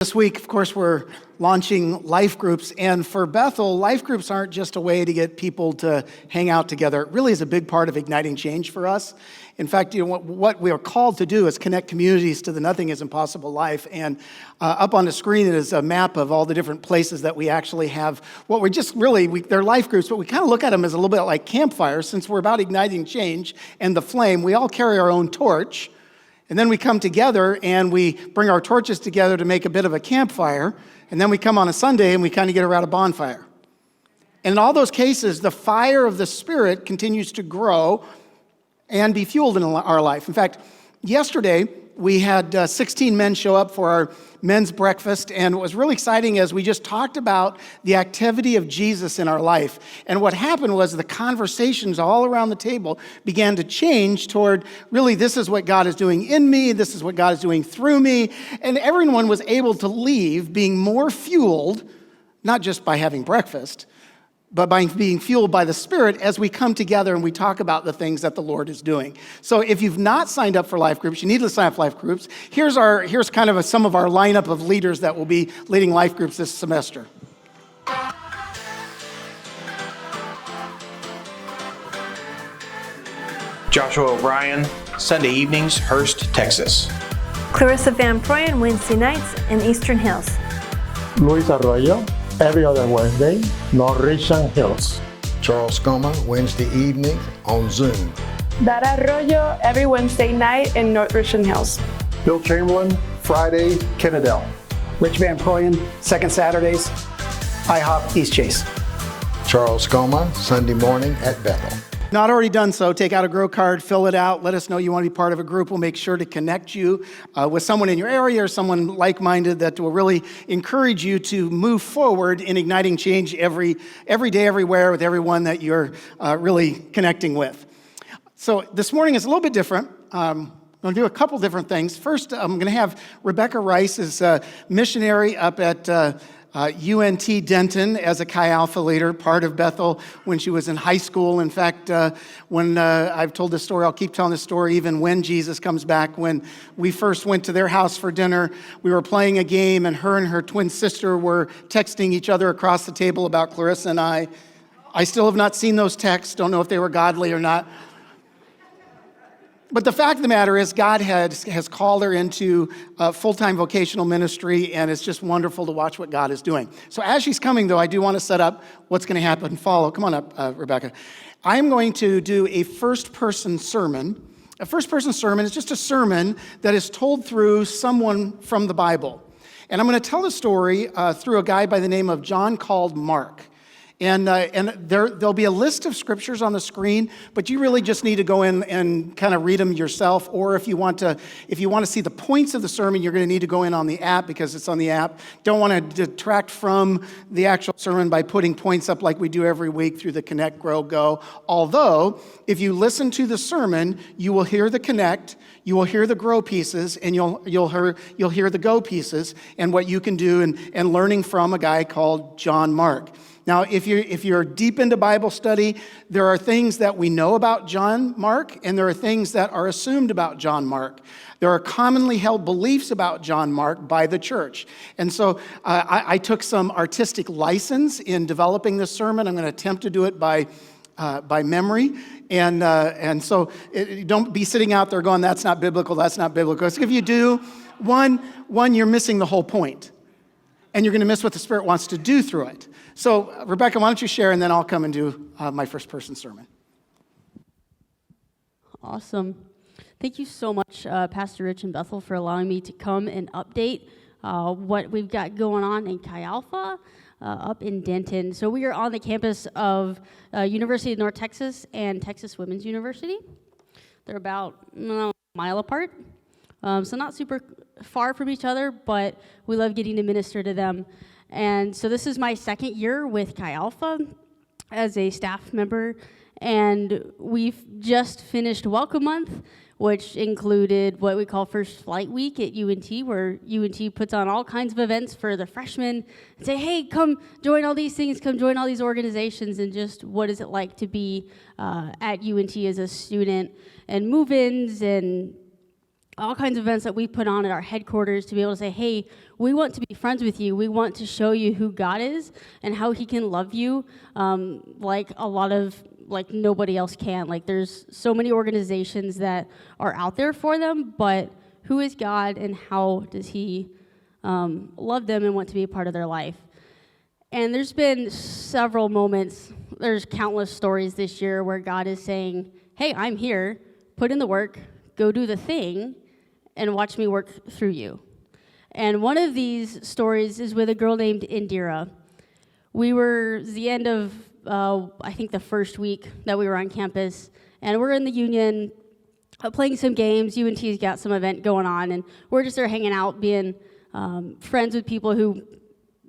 This week, of course, we're launching life groups, and for Bethel, life groups aren't just a way to get people to hang out together. It really is a big part of igniting change for us. In fact, what we are called to do is connect communities to the Nothing is Impossible life, and up on the screen is a map of all the different places that we actually have. What we're just really, they're life groups, but we kind of look at them as a little bit like campfires. Since we're about igniting change and the flame, we all carry our own torch. And then we come together and we bring our torches together to make a bit of a campfire. And then we come on a Sunday and we kind of get around a bonfire. And in all those cases, the fire of the Spirit continues to grow and be fueled in our life. In fact, yesterday we had 16 men show up for our men's breakfast. And what was really exciting is we just talked about the activity of Jesus in our life. And what happened was the conversations all around the table began to change toward, really, this is what God is doing in me, this is what God is doing through me. And everyone was able to leave being more fueled, not just by having breakfast, but by being fueled by the Spirit as we come together and we talk about the things that the Lord is doing. So if you've not signed up for life groups, you need to sign up for life groups. Here's kind of some of our lineup of leaders that will be leading life groups this semester. Joshua O'Brien, Sunday evenings, Hurst, Texas. Clarissa Van Proyen, Wednesday nights in Eastern Hills. Luis Arroyo, every other Wednesday, North Richland Hills. Charles Goma, Wednesday evening on Zoom. Dara Arroyo, every Wednesday night in North Richland Hills. Bill Chamberlain, Friday, Kennedale. Rich Van Proyen, second Saturdays, IHOP East Chase. Charles Goma, Sunday morning at Bethel. Not already done so, take out a grow card, fill it out, let us know you want to be part of a group. We'll make sure to connect you with someone in your area or someone like-minded that will really encourage you to move forward in igniting change every day, everywhere, with everyone that you're really connecting with. So this morning is a little bit different. I'm going to do a couple different things. First, I'm going to have Rebecca Rice as a missionary up at UNT Denton as a Chi Alpha leader, part of Bethel when she was in high school. In fact, when I've told this story, I'll keep telling this story even when Jesus comes back. When we first went to their house for dinner, we were playing a game, and her twin sister were texting each other across the table about Clarissa and I. I still have not seen those texts, don't know if they were godly or not. But the fact of the matter is God has called her into full-time vocational ministry, and it's just wonderful to watch what God is doing. So as she's coming, though, I do want to set up what's going to happen. Follow. Come on up, Rebecca. I'm going to do a first-person sermon. A first-person sermon is just a sermon that is told through someone from the Bible. And I'm going to tell the story through a guy by the name of John called Mark. And there'll be a list of scriptures on the screen, but you really just need to go in and kind of read them yourself. Or if you want to see the points of the sermon, you're going to need to go in on the app because it's on the app. Don't want to detract from the actual sermon by putting points up like we do every week through the Connect, Grow, Go. Although, if you listen to the sermon, you will hear the Connect, you will hear the Grow pieces, and you'll hear the Go pieces, and what you can do and learning from a guy called John Mark. Now, if you're deep into Bible study, there are things that we know about John Mark, and there are things that are assumed about John Mark. There are commonly held beliefs about John Mark by the church. And so I took some artistic license in developing this sermon. I'm going to attempt to do it by memory. And so don't be sitting out there going, that's not biblical, that's not biblical. Because if you do, one, you're missing the whole point. And you're going to miss what the Spirit wants to do through it. So, Rebecca, why don't you share, and then I'll come and do my first-person sermon. Awesome. Thank you so much, Pastor Rich and Bethel, for allowing me to come and update what we've got going on in Chi Alpha up in Denton. So we are on the campus of University of North Texas and Texas Women's University. They're about a mile apart, so not super far from each other, but we love getting to minister to them. And so this is my second year with Chi Alpha as a staff member, and we've just finished Welcome Month, which included what we call First Flight Week at UNT, where UNT puts on all kinds of events for the freshmen and say, hey, come join all these things, come join all these organizations, and just what is it like to be at UNT as a student, and move-ins and all kinds of events that we put on at our headquarters to be able to say, hey, we want to be friends with you. We want to show you who God is and how he can love you like nobody else can. Like there's so many organizations that are out there for them, but who is God and how does he love them and want to be a part of their life? And there's been several moments, there's countless stories this year where God is saying, hey, I'm here, put in the work, go do the thing, and watch me work through you. And one of these stories is with a girl named Indira. We were the end of, I think the first week that we were on campus, and we're in the union playing some games. UNT's got some event going on, and we're just there hanging out, being friends with people who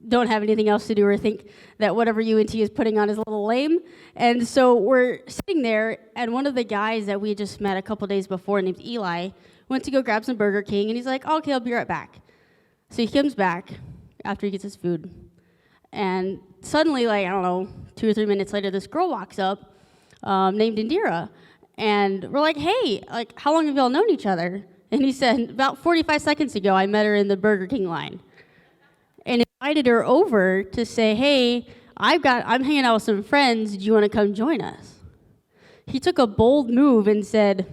don't have anything else to do or think that whatever UNT is putting on is a little lame. And so we're sitting there, and one of the guys that we just met a couple days before, named Eli, went to go grab some Burger King, and he's like, oh, okay, I'll be right back. So he comes back after he gets his food, and suddenly, 2 or 3 minutes later, this girl walks up named Indira, and we're like, hey, how long have y'all known each other? And he said, about 45 seconds ago, I met her in the Burger King line. And invited her over to say, hey, I'm hanging out with some friends. Do you want to come join us? He took a bold move and said,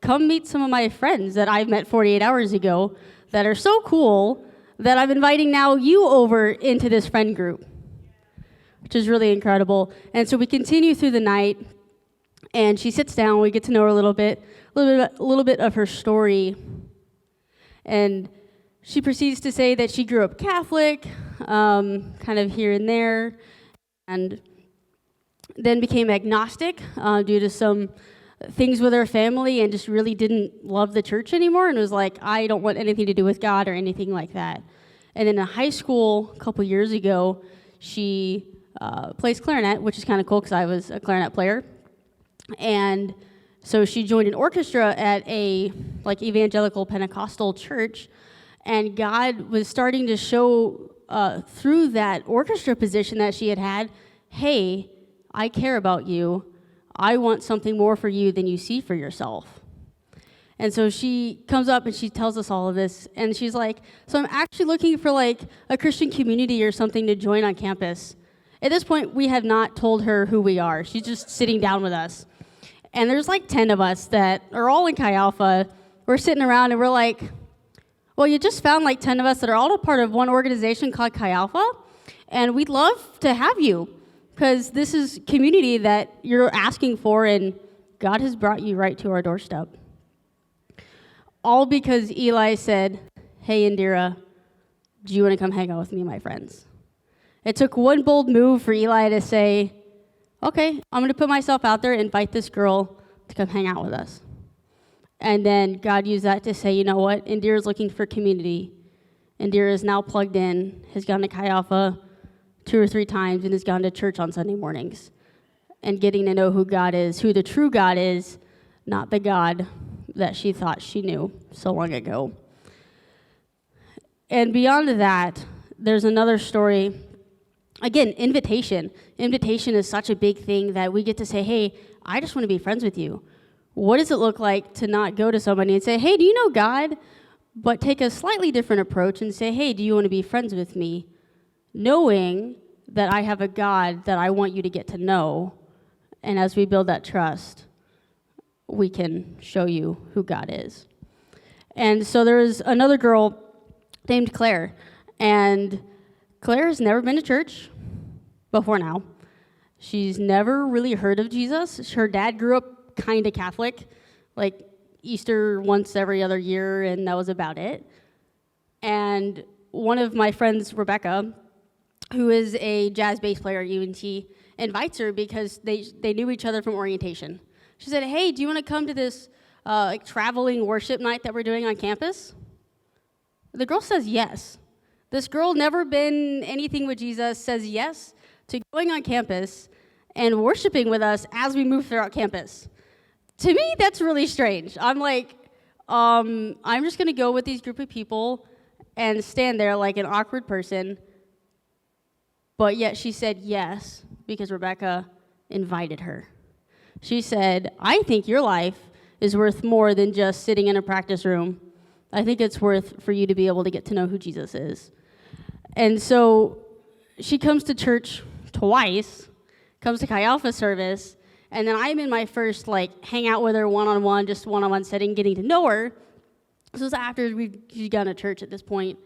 come meet some of my friends that I've met 48 hours ago that are so cool that I'm inviting now you over into this friend group, which is really incredible. And so we continue through the night, and she sits down. We get to know her a little bit of her story, and she proceeds to say that she grew up Catholic, kind of here and there, and then became agnostic due to some things with her family and just really didn't love the church anymore and was like, I don't want anything to do with God or anything like that. And then in high school, a couple years ago, she plays clarinet, which is kind of cool because I was a clarinet player. And so she joined an orchestra at a evangelical Pentecostal church, and God was starting to show through that orchestra position that she had, hey, I care about you. I want something more for you than you see for yourself. And so she comes up and she tells us all of this, and she's like, so I'm actually looking for a Christian community or something to join on campus. At this point, we have not told her who we are. She's just sitting down with us. And there's 10 of us that are all in Chi Alpha. We're sitting around and we're like, well, you just found 10 of us that are all a part of one organization called Chi Alpha, and we'd love to have you because this is community that you're asking for, and God has brought you right to our doorstep. All because Eli said, hey, Indira, do you want to come hang out with me and my friends? It took one bold move for Eli to say, okay, I'm going to put myself out there and invite this girl to come hang out with us. And then God used that to say, you know what? Indira's looking for community. Indira is now plugged in, has gone to Chi Alpha 2 or 3 times, and has gone to church on Sunday mornings. And getting to know who God is, who the true God is, not the God that she thought she knew so long ago. And beyond that, there's another story. Again, invitation. Invitation is such a big thing that we get to say, hey, I just want to be friends with you. What does it look like to not go to somebody and say, hey, do you know God? But take a slightly different approach and say, hey, do you want to be friends with me? Knowing that I have a God that I want you to get to know. And as we build that trust, we can show you who God is. And so there's another girl named Claire. And Claire has never been to church before now. She's never really heard of Jesus. Her dad grew up kind of Catholic, Easter once every other year, and that was about it. And one of my friends, Rebecca, who is a jazz bass player at UNT, invites her because they knew each other from orientation. She said, hey, do you want to come to this traveling worship night that we're doing on campus? The girl says yes. This girl, never been anything with Jesus, says yes to going on campus and worshiping with us as we move throughout campus. To me, that's really strange. I'm like, I'm just going to go with these group of people and stand there like an awkward person. But yet she said yes because Rebecca invited her. She said, I think your life is worth more than just sitting in a practice room. I think it's worth for you to be able to get to know who Jesus is. And so she comes to church twice, comes to Chi Alpha service, and then I'm in my first hang out with her one-on-one, just one-on-one setting, getting to know her. This was after she'd gone to church at this point.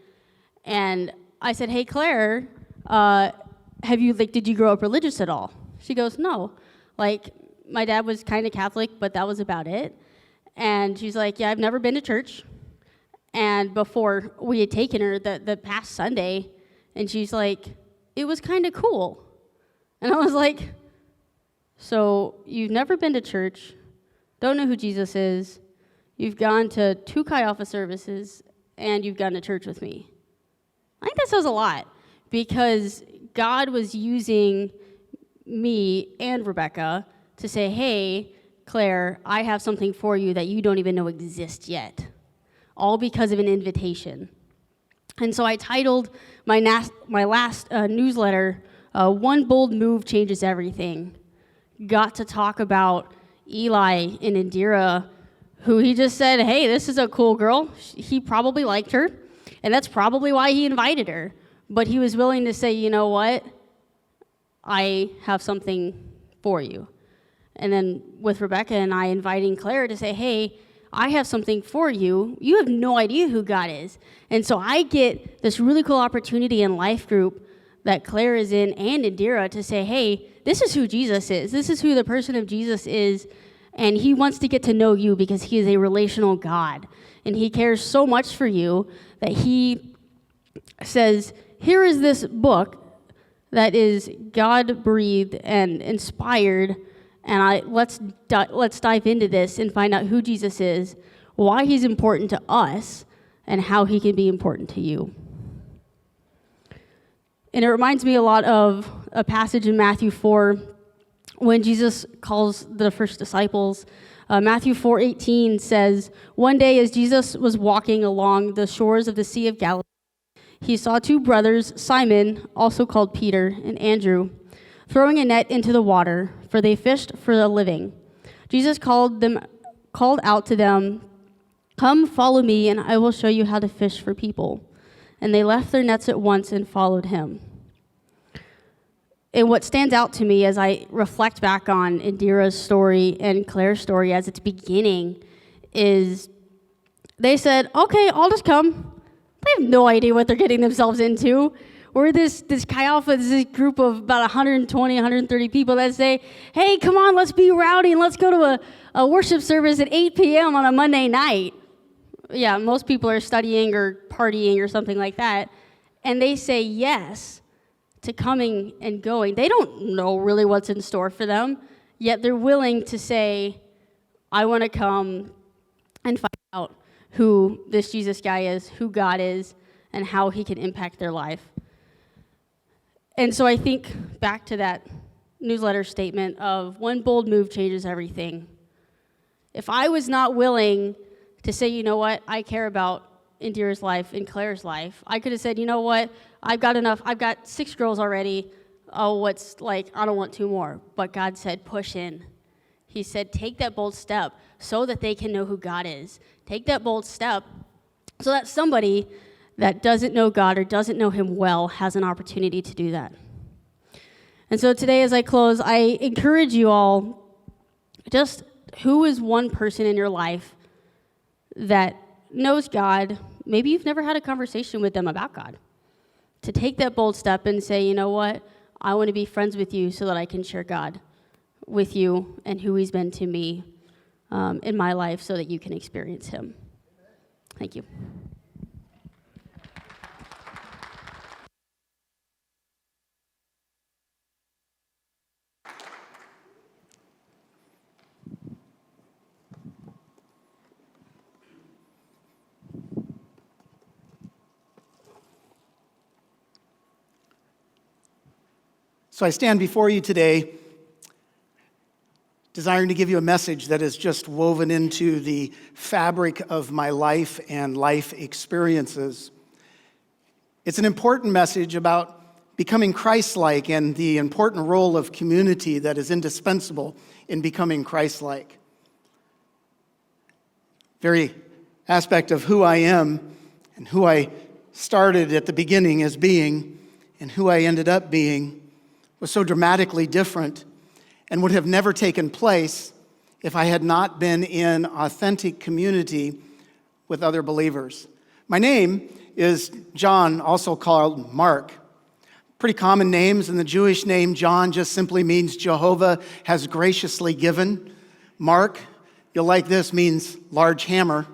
And I said, hey, Claire, did you grow up religious at all? She goes, no. My dad was kind of Catholic, but that was about it. And she's like, yeah, I've never been to church. And before we had taken her the past Sunday, and she's like, it was kind of cool. And I was like, so you've never been to church, don't know who Jesus is, you've gone to 2 Chi Alpha services, and you've gone to church with me. I think that says a lot, because God was using me and Rebecca to say, hey, Claire, I have something for you that you don't even know exists yet, all because of an invitation. And so I titled my last newsletter, One Bold Move Changes Everything. Got to talk about Eli and Indira, who he just said, hey, this is a cool girl. He probably liked her, and that's probably why he invited her. But he was willing to say, you know what? I have something for you. And then with Rebecca and I inviting Claire to say, hey, I have something for you. You have no idea who God is. And so I get this really cool opportunity in life group that Claire is in and Indira to say, hey, this is who Jesus is. This is who the person of Jesus is. And he wants to get to know you because he is a relational God. And he cares so much for you that he says, here is this book that is God-breathed and inspired, and let's dive into this and find out who Jesus is, why he's important to us, and how he can be important to you. And it reminds me a lot of a passage in Matthew 4 when Jesus calls the first disciples. Matthew 4:18 says, one day as Jesus was walking along the shores of the Sea of Galilee, he saw 2 brothers, Simon, also called Peter, and Andrew, throwing a net into the water, for they fished for a living. Jesus called out to them, come, follow me, and I will show you how to fish for people. And they left their nets at once and followed him. And what stands out to me as I reflect back on Indira's story and Claire's story as it's beginning is they said, okay, I'll just come. They have no idea what they're getting themselves into. We're this Chi Alpha, this group of about 120, 130 people that say, hey, come on, let's be rowdy and let's go to a worship service at 8 p.m. on a Monday night. Yeah, most people are studying or partying or something like that. And they say yes to coming and going. They don't know really what's in store for them, yet they're willing to say, I want to come and find out who this Jesus guy is, who God is, and how he can impact their life. And so I think back to that newsletter statement of one bold move changes everything. If I was not willing to say, you know what, I care about Indira's life and Claire's life, I could have said, you know what, I've got enough, I've got 6 girls already, I don't want 2 more. But God said, push in. He said, take that bold step so that they can know who God is. Take that bold step so that somebody that doesn't know God or doesn't know him well has an opportunity to do that. And so today as I close, I encourage you all, just who is one person in your life that knows God, maybe you've never had a conversation with them about God, to take that bold step and say, you know what, I want to be friends with you so that I can share God with you and who he's been to me in my life so that you can experience him. Thank you. So I stand before you today desiring to give you a message that is just woven into the fabric of my life and life experiences. It's an important message about becoming Christ-like and the important role of community that is indispensable in becoming Christ-like. very aspect of who I am and who I started at the beginning as being and who I ended up being was so dramatically different and would have never taken place if I had not been in authentic community with other believers. My name is John, also called Mark. Pretty common names, and the Jewish name John just simply means Jehovah has graciously given. Mark, you'll like this, means large hammer.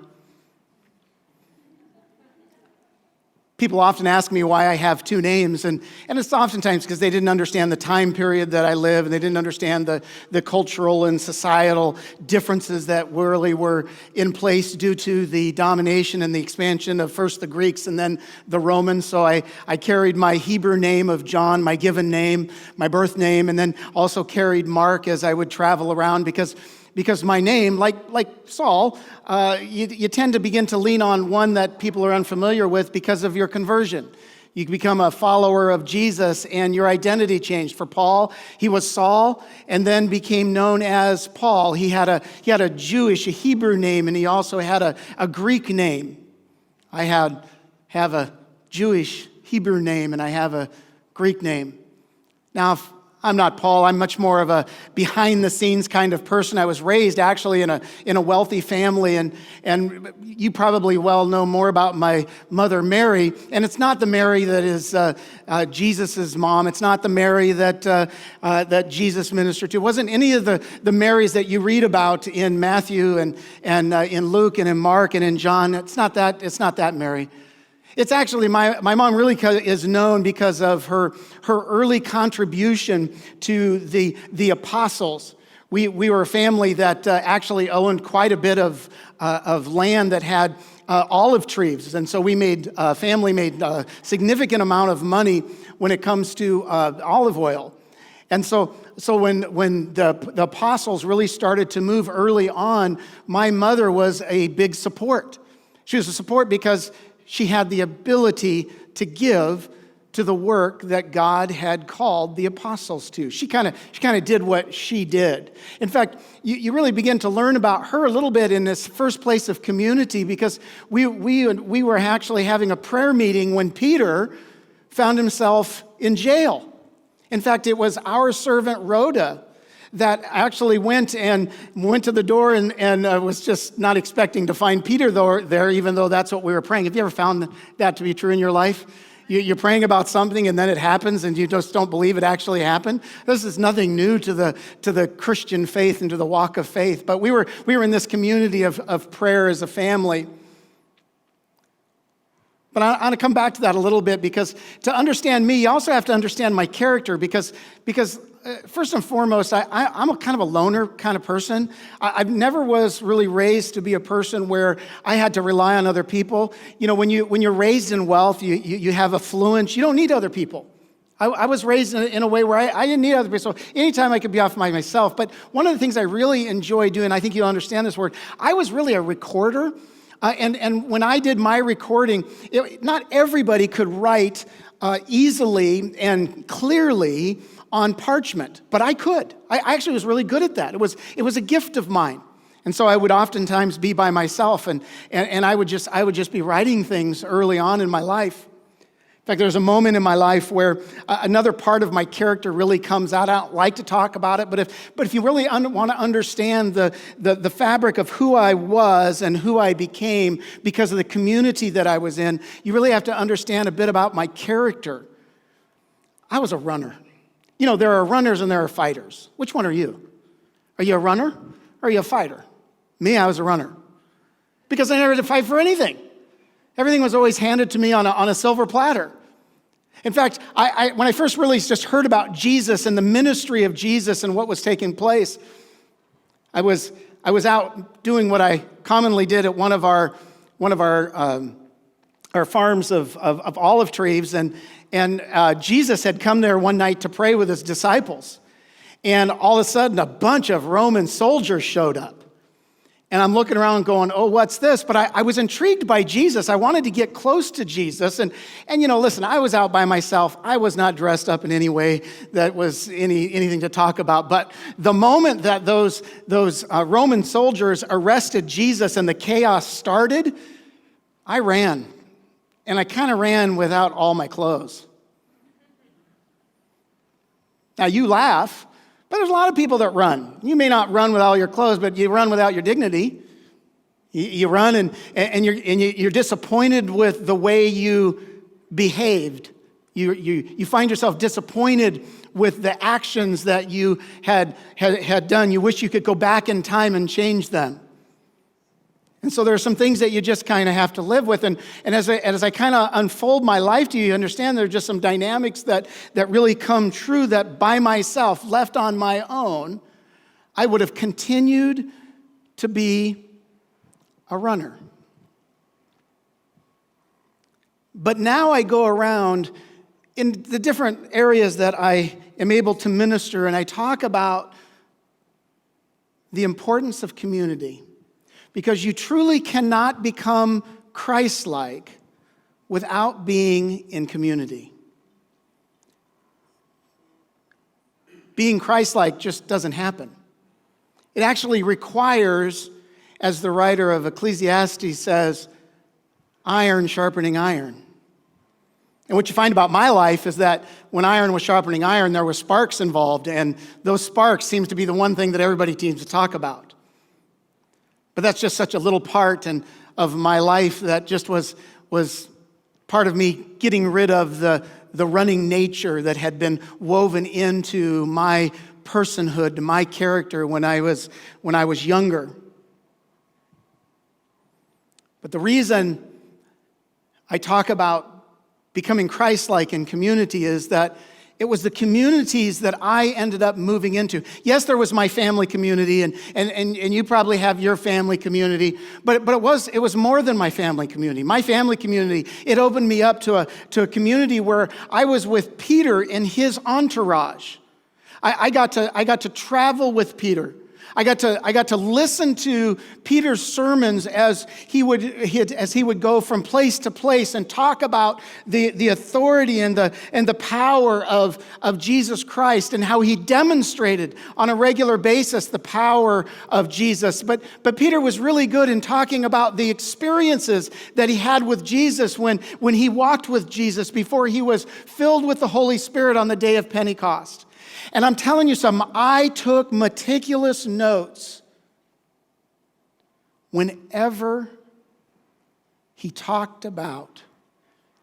People often ask me why I have two names, and it's oftentimes because they didn't understand the time period that I live, and they didn't understand the cultural and societal differences that really were in place due to the domination and the expansion of first the Greeks and then the Romans. So I carried my Hebrew name of John, my given name, my birth name, and then also carried Mark as I would travel around because my name, like Saul, you tend to begin to lean on one that people are unfamiliar with because of your conversion. You become a follower of Jesus and your identity changed. For Paul, he was Saul and then became known as Paul. He had a Jewish, a Hebrew name, and he also had a Greek name. I have a Jewish Hebrew name and I have a Greek name. Now, I'm not Paul. I'm much more of a behind-the-scenes kind of person. I was raised actually in a wealthy family, and you probably well know more about my mother, Mary. And it's not the Mary that is Jesus' mom. It's not the Mary that Jesus ministered to. It wasn't any of the Marys that you read about in Matthew and in Luke and in Mark and in John. It's not that Mary. It's actually, my mom really is known because of her early contribution to the apostles. We were a family that actually owned quite a bit of land that had olive trees. And so family made a significant amount of money when it comes to olive oil. And so when the apostles really started to move early on, my mother was a big support. She was a support because she had the ability to give to the work that God had called the apostles to. She kind of did what she did. In fact, you really begin to learn about her a little bit in this first place of community because we were actually having a prayer meeting when Peter found himself in jail. In fact, it was our servant Rhoda that actually went to the door and was just not expecting to find Peter there, even though that's what we were praying. Have you ever found that to be true in your life? You're praying about something and then it happens and you just don't believe it actually happened? This is nothing new to the Christian faith and to the walk of faith. But we were in this community of prayer as a family. But I want to come back to that a little bit because to understand me, you also have to understand my character because first and foremost, I'm a kind of a loner kind of person. I never was really raised to be a person where I had to rely on other people. You know, when you're raised in wealth, you have affluence. You don't need other people. I was raised in a way where I didn't need other people. So anytime I could be off by myself. But one of the things I really enjoy doing, I think you'll understand this word, I was really a recorder. And when I did my recording, not everybody could write easily and clearly on parchment, but I could. I actually was really good at that. It was a gift of mine. And so I would oftentimes be by myself and I would just be writing things early on in my life. In fact, there's a moment in my life where another part of my character really comes out. I don't like to talk about it, but if you really want to understand the fabric of who I was and who I became because of the community that I was in, you really have to understand a bit about my character. I was a runner. You know, there are runners and there are fighters. Which one are you? Are you a runner or are you a fighter? Me, I was a runner. Because I never had to fight for anything. Everything was always handed to me on a silver platter. In fact, when I first really just heard about Jesus and the ministry of Jesus and what was taking place, I was out doing what I commonly did at one of our farms of olive trees, and Jesus had come there one night to pray with his disciples, and all of a sudden a bunch of Roman soldiers showed up. And I'm looking around going, oh, what's this? But I was intrigued by Jesus. I wanted to get close to Jesus. And listen, I was out by myself. I was not dressed up in any way that was anything to talk about. But the moment that those Roman soldiers arrested Jesus and the chaos started, I ran. And I kind of ran without all my clothes. Now, you laugh. But there's a lot of people that run. You may not run with all your clothes, but you run without your dignity. You run and you're disappointed with the way you behaved. You find yourself disappointed with the actions that you had done. You wish you could go back in time and change them. And so there are some things that you just kind of have to live with. And as I kind of unfold my life to you, you understand there are just some dynamics that really come true that by myself, left on my own, I would have continued to be a runner. But now I go around in the different areas that I am able to minister, and I talk about the importance of community. Because you truly cannot become Christ-like without being in community. Being Christ-like just doesn't happen. It actually requires, as the writer of Ecclesiastes says, iron sharpening iron. And what you find about my life is that when iron was sharpening iron, there were sparks involved, and those sparks seems to be the one thing that everybody seems to talk about. But that's just such a little part of my life that just was part of me getting rid of the running nature that had been woven into my personhood, my character when I was younger. But the reason I talk about becoming Christ-like in community is that it was the communities that I ended up moving into. Yes, there was my family community, and you probably have your family community, but it was more than my family community. My family community, it opened me up to a community where I was with Peter and his entourage. I got to travel with Peter. I got to listen to Peter's sermons as he would go from place to place and talk about the authority and the power of Jesus Christ and how he demonstrated on a regular basis the power of Jesus. But Peter was really good in talking about the experiences that he had with Jesus when he walked with Jesus before he was filled with the Holy Spirit on the day of Pentecost. And I'm telling you something, I took meticulous notes whenever he talked about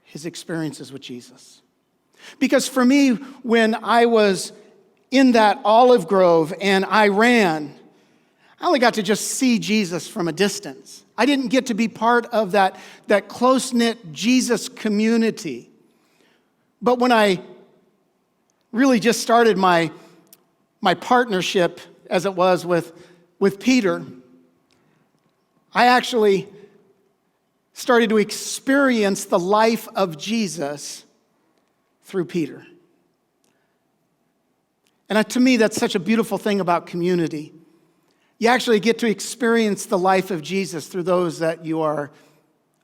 his experiences with Jesus. Because for me, when I was in that olive grove and I ran, I only got to just see Jesus from a distance. I didn't get to be part of that close-knit Jesus community. But when I really just started my partnership, as it was with Peter, I actually started to experience the life of Jesus through Peter. And to me, that's such a beautiful thing about community. You actually get to experience the life of Jesus through those that you are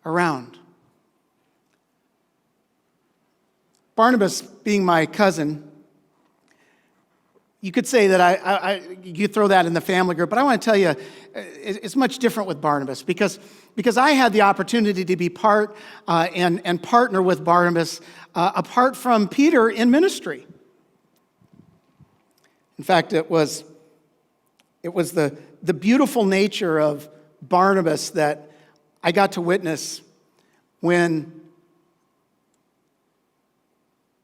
around. Barnabas, being my cousin, you could say that you throw that in the family group, but I want to tell you, it's much different with Barnabas because I had the opportunity to be part and partner with Barnabas apart from Peter in ministry. In fact, it was the beautiful nature of Barnabas that I got to witness when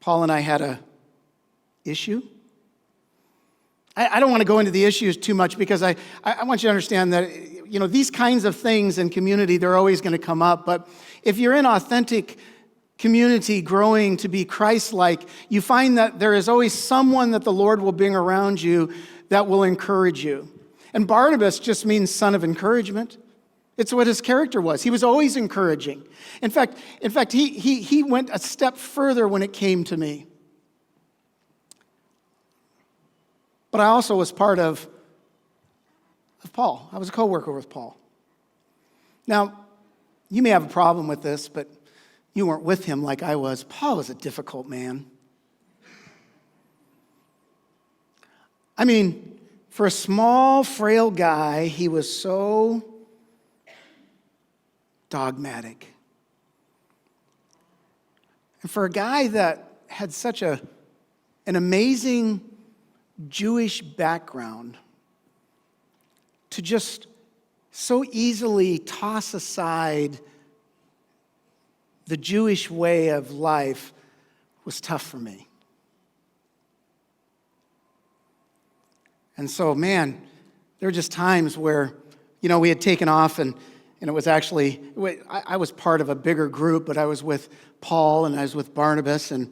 Paul and I had a issue. I don't want to go into the issues too much because I want you to understand that, these kinds of things in community, they're always going to come up. But if you're in authentic community growing to be Christ-like, you find that there is always someone that the Lord will bring around you that will encourage you. And Barnabas just means son of encouragement. It's what his character was. He was always encouraging. In fact, he went a step further when it came to me. But I also was part of of Paul. I was a co-worker with Paul. Now, you may have a problem with this, but you weren't with him like I was. Paul was a difficult man. I mean, for a small, frail guy, he was so dogmatic. And for a guy that had such an amazing Jewish background, to just so easily toss aside the Jewish way of life was tough for me. And so, man, there were just times where, we had taken off and it was actually, I was part of a bigger group, but I was with Paul and I was with Barnabas and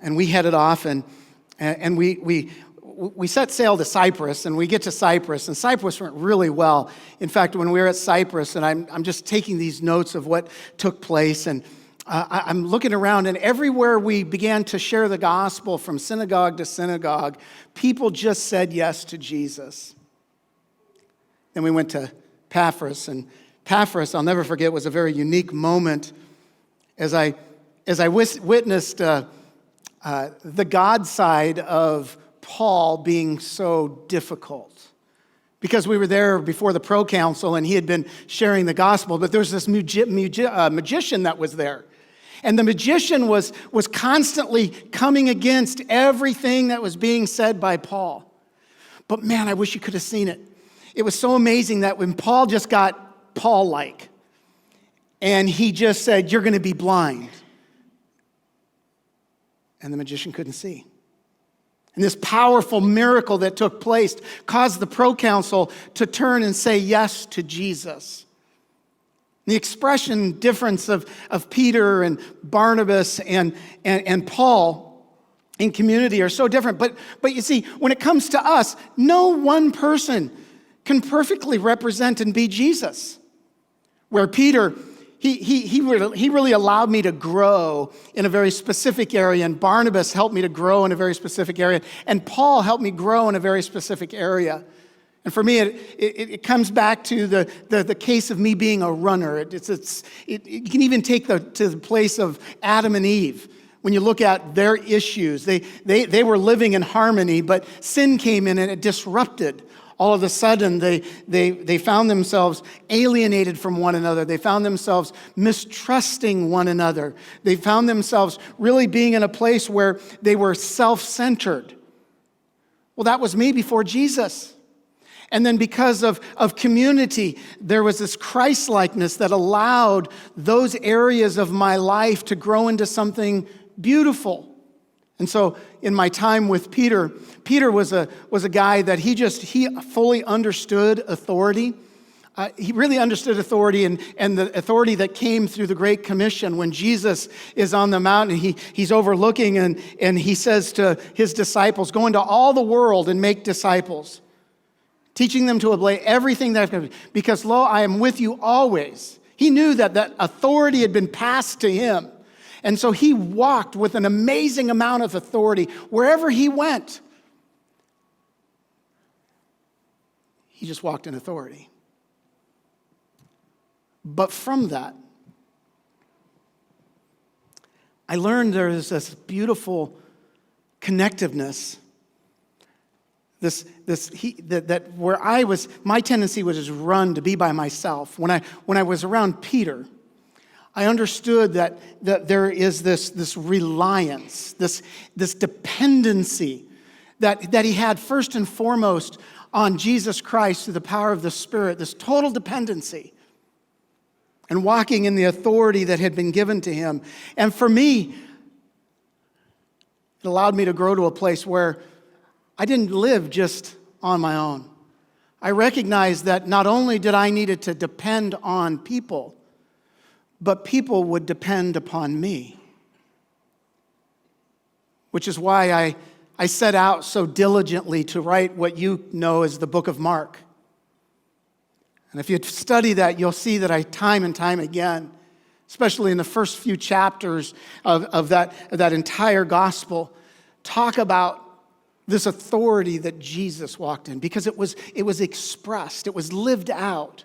we headed off and we set sail to Cyprus, and we get to Cyprus, and Cyprus went really well. In fact, when we were at Cyprus, and I'm just taking these notes of what took place, and I'm looking around, and everywhere we began to share the gospel from synagogue to synagogue, people just said yes to Jesus. Then we went to Paphos, and Paphos, I'll never forget, was a very unique moment as I witnessed the God side of Paul being so difficult. Because we were there before the proconsul and he had been sharing the gospel, but there was this magician that was there. And the magician was constantly coming against everything that was being said by Paul. But man, I wish you could have seen it. It was so amazing that when Paul just got Paul-like, and he just said, "You're going to be blind." And the magician couldn't see. And this powerful miracle that took place caused the proconsul to turn and say yes to Jesus. The expression difference of Peter and Barnabas and Paul in community are so different. But you see, when it comes to us, no one person can perfectly represent and be Jesus. Where Peter, he really allowed me to grow in a very specific area, and Barnabas helped me to grow in a very specific area, and Paul helped me grow in a very specific area. And for me, it comes back to the case of me being a runner. You can even take to the place of Adam and Eve. When you look at their issues, they were living in harmony, but sin came in and it disrupted. All of a sudden, they found themselves alienated from one another. They found themselves mistrusting one another. They found themselves really being in a place where they were self-centered. Well, that was me before Jesus. And then because of community, there was this Christ-likeness that allowed those areas of my life to grow into something beautiful. And so in my time with Peter was a guy that he fully understood authority. He really understood authority and the authority that came through the Great Commission when Jesus is on the mountain. He's overlooking and he says to his disciples, "Go into all the world and make disciples, teaching them to obey everything that I've given, because lo, I am with you always." He knew that authority had been passed to him. And so he walked with an amazing amount of authority wherever he went. He just walked in authority. But from that, I learned there is this beautiful connectiveness. That where I was, my tendency was to run, to be by myself. When I was around Peter, I understood that there is this reliance, this dependency that he had first and foremost on Jesus Christ through the power of the Spirit, this total dependency, and walking in the authority that had been given to him. And for me, it allowed me to grow to a place where I didn't live just on my own. I recognized that not only did I needed to depend on people, but people would depend upon me. Which is why I set out so diligently to write what you know as the book of Mark. And if you study that, you'll see that I time and time again, especially in the first few chapters of that entire gospel, talk about this authority that Jesus walked in, because it was expressed, it was lived out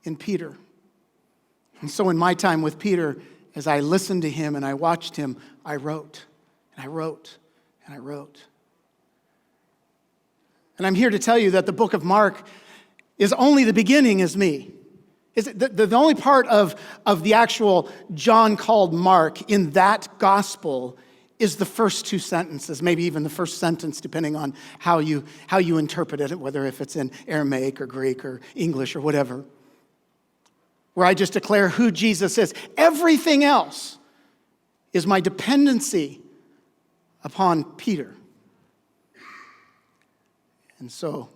in Peter. And so in my time with Peter, as I listened to him and I watched him, I wrote, and I wrote, and I wrote. And I'm here to tell you that the book of Mark is only the beginning as me. Is the only part of the actual John called Mark in that gospel is the first two sentences, maybe even the first sentence, depending on how you interpret it, whether if it's in Aramaic or Greek or English or whatever, where I just declare who Jesus is. Everything else is my dependency upon Peter. And so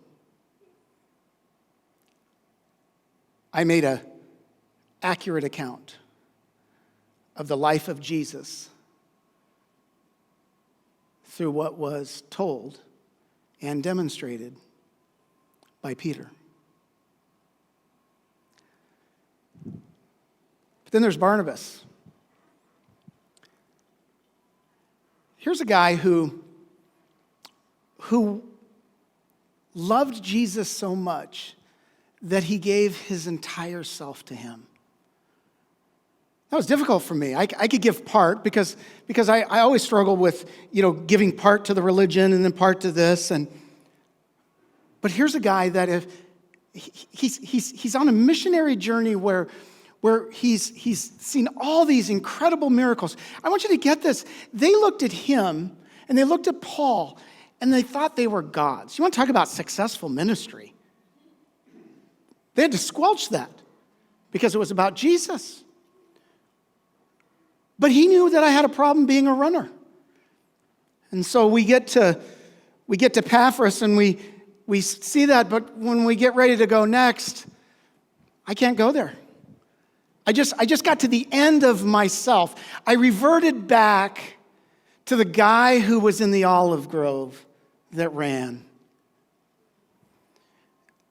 I made an accurate account of the life of Jesus through what was told and demonstrated by Peter. But then there's Barnabas. Here's a guy who loved Jesus so much that he gave his entire self to him. That was difficult for me. I could give part because I always struggle with, giving part to the religion and then part to this. But here's a guy that if he's on a missionary journey where he's seen all these incredible miracles. I want you to get this. They looked at him and they looked at Paul and they thought they were gods. You want to talk about successful ministry? They had to squelch that because it was about Jesus. But he knew that I had a problem being a runner. And so we get to Epaphras and we see that, but when we get ready to go next, I can't go there. I just got to the end of myself. I reverted back to the guy who was in the olive grove that ran.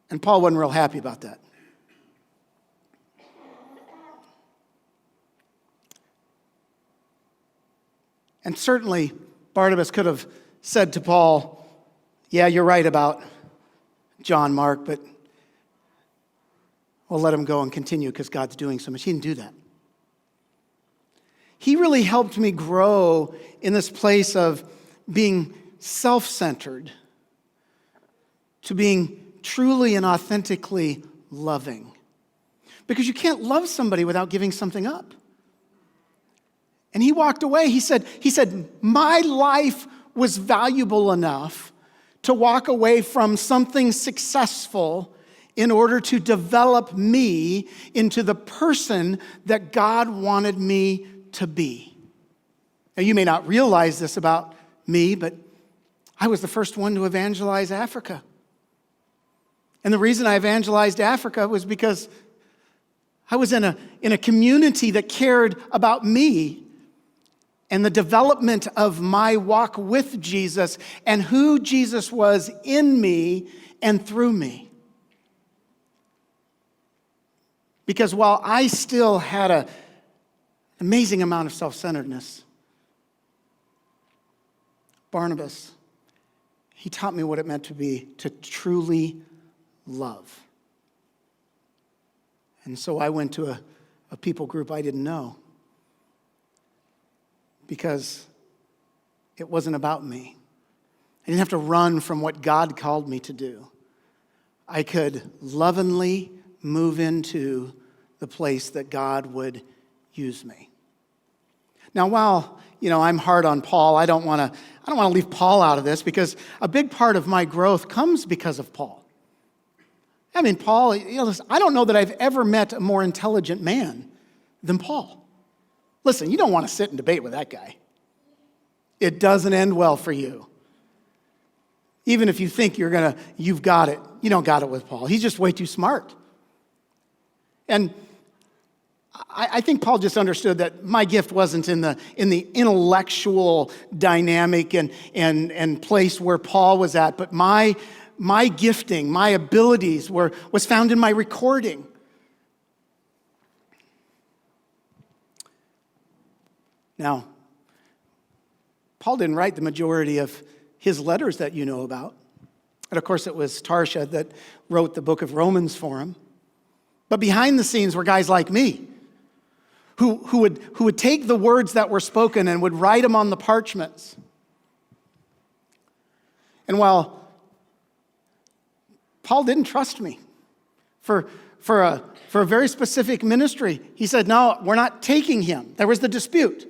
And Paul wasn't real happy about that. And certainly, Barnabas could have said to Paul, yeah, you're right about John Mark, but we'll let him go and continue because God's doing so much. He didn't do that. He really helped me grow in this place of being self-centered to being truly and authentically loving. Because you can't love somebody without giving something up. And he walked away. He said, my life was valuable enough to walk away from something successful in order to develop me into the person that God wanted me to be. Now, you may not realize this about me, but I was the first one to evangelize Africa. And the reason I evangelized Africa was because I was in a community that cared about me and the development of my walk with Jesus and who Jesus was in me and through me. Because while I still had an amazing amount of self-centeredness, Barnabas, he taught me what it meant to truly love. And so I went to a people group I didn't know because it wasn't about me. I didn't have to run from what God called me to do. I could lovingly move into the place that God would use me. Now, while I'm hard on Paul, I don't want to leave Paul out of this because a big part of my growth comes because of Paul. I mean, Paul, listen, I don't know that I've ever met a more intelligent man than Paul. Listen, you don't want to sit and debate with that guy. It doesn't end well for you. Even if you think you've got it, you don't got it with Paul. He's just way too smart. And I think Paul just understood that my gift wasn't in the intellectual dynamic and place where Paul was at, but my gifting, my abilities was found in my recording. Now, Paul didn't write the majority of his letters that you know about. And of course, it was Tarsha that wrote the book of Romans for him. But behind the scenes were guys like me who would take the words that were spoken and would write them on the parchments. And while Paul didn't trust me for a very specific ministry, he said, no, we're not taking him. There was the dispute.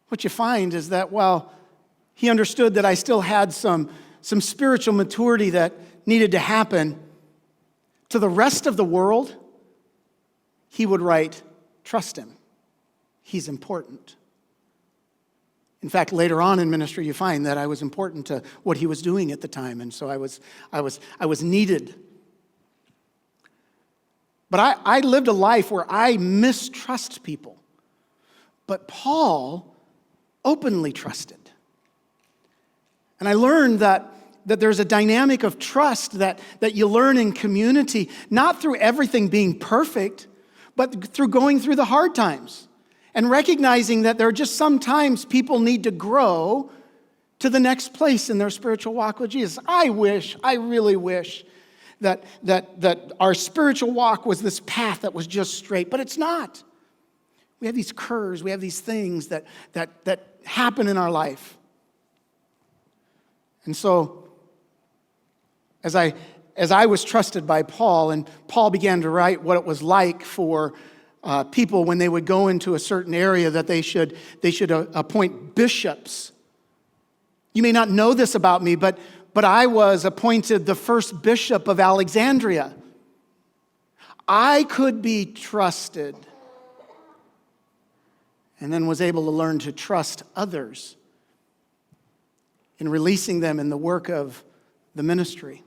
What you find is that while he understood that I still had some spiritual maturity that needed to happen, to the rest of the world, he would write, trust him. He's important. In fact, later on in ministry, you find that I was important to what he was doing at the time, and so I was needed. But I lived a life where I mistrust people. But Paul openly trusted. And I learned that there's a dynamic of trust that you learn in community, not through everything being perfect, but through going through the hard times and recognizing that there are just sometimes people need to grow to the next place in their spiritual walk with Jesus. I really wish that our spiritual walk was this path that was just straight, but it's not. We have these curves, we have these things that happen in our life. And so, as I was trusted by Paul, and Paul began to write what it was like for people when they would go into a certain area that they should appoint bishops. You may not know this about me, but I was appointed the first bishop of Alexandria. I could be trusted, and then was able to learn to trust others in releasing them in the work of the ministry.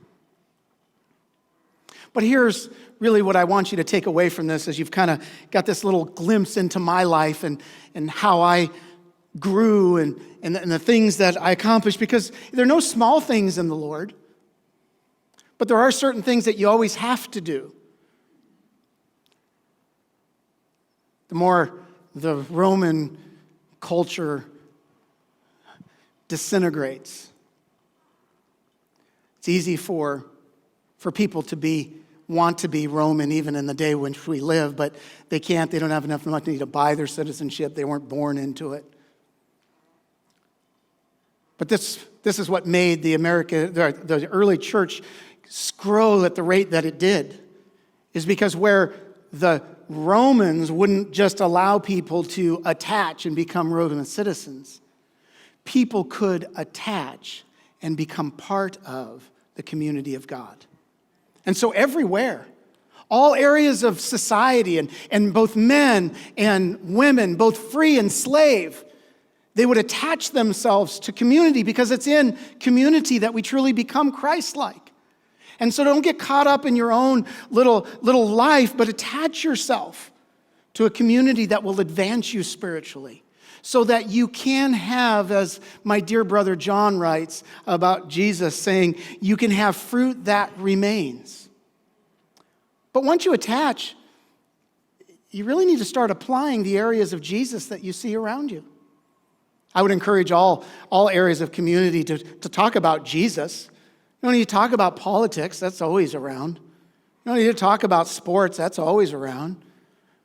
But here's really what I want you to take away from this, as you've kind of got this little glimpse into my life and how I grew and the things that I accomplished, because there are no small things in the Lord, but there are certain things that you always have to do. The more the Roman culture disintegrates, it's easy for people to want to be Roman even in the day in which we live, but they can't. They don't have enough money to buy their citizenship. They weren't born into it. But this is what made the early church grow at the rate that it did, is because where the Romans wouldn't just allow people to attach and become Roman citizens, people could attach and become part of the community of God. And so everywhere, all areas of society, and both men and women, both free and slave, they would attach themselves to community, because it's in community that we truly become Christ-like. And so don't get caught up in your own little life, but attach yourself to a community that will advance you spiritually, so that you can have, as my dear brother John writes about Jesus, saying, you can have fruit that remains. But once you attach, you really need to start applying the areas of Jesus that you see around you. I would encourage all areas of community to talk about Jesus. You don't need to talk about politics, that's always around. You don't need to talk about sports, that's always around.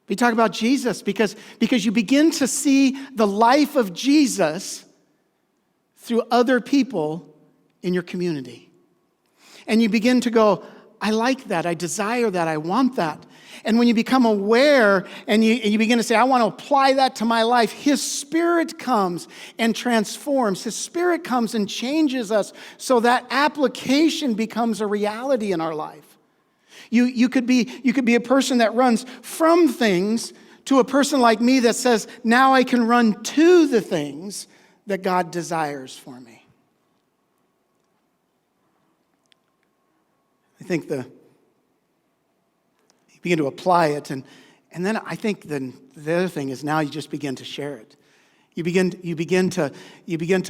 But you talk about Jesus because you begin to see the life of Jesus through other people in your community. And you begin to go, I like that, I desire that, I want that. And when you become aware and you begin to say, I want to apply that to my life, His Spirit comes and transforms. His Spirit comes and changes us so that application becomes a reality in our life. You could be a person that runs from things to a person like me that says, now I can run to the things that God desires for me. I think you begin to apply it, and then I think the other thing is now you just begin to share it. You begin to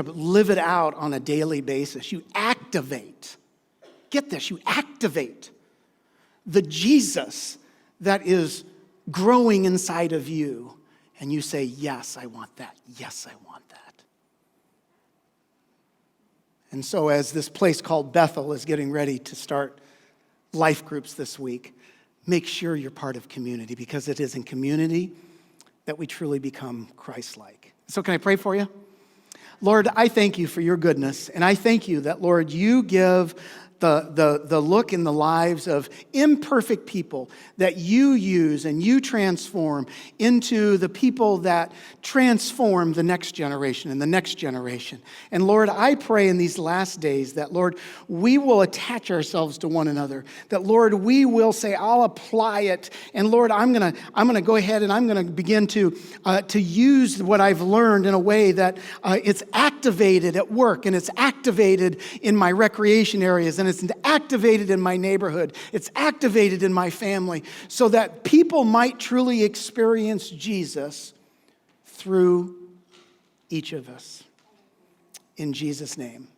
live it out on a daily basis. You activate. Get this, you activate the Jesus that is growing inside of you and you say, yes, I want that. Yes, I want that. And so as this place called Bethel is getting ready to start life groups this week, make sure you're part of community, because it is in community that we truly become Christ-like. So can I pray for you? Lord, I thank you for your goodness, and I thank you that, Lord, you give the look in the lives of imperfect people that you use and you transform into the people that transform the next generation and the next generation. And Lord, I pray in these last days that, Lord, we will attach ourselves to one another, that, Lord, we will say, I'll apply it. And Lord, I'm gonna go ahead and I'm gonna begin to use what I've learned in a way that it's activated at work, and it's activated in my recreation areas, and it's activated in my neighborhood. It's activated in my family, so that people might truly experience Jesus through each of us. In Jesus' name.